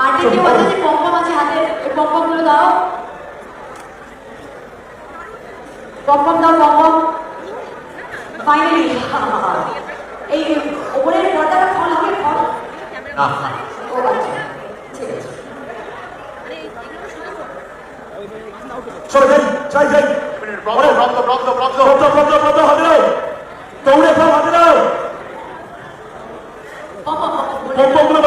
আর কেউ আছে যে পম্পম আছে হাতে, এই পম্পম গুলো দাও, পম্পম দাও, পম্পম। ফাইনালি এই ওপরের পর্দাটা ফল হবে, ফল না ও আচ্ছা ঠিক আছে। চলো যাই যাই যাই হাতে নাও, দৌড়ে ফেল হাতে নাও, পম্পম পম্পমগুলো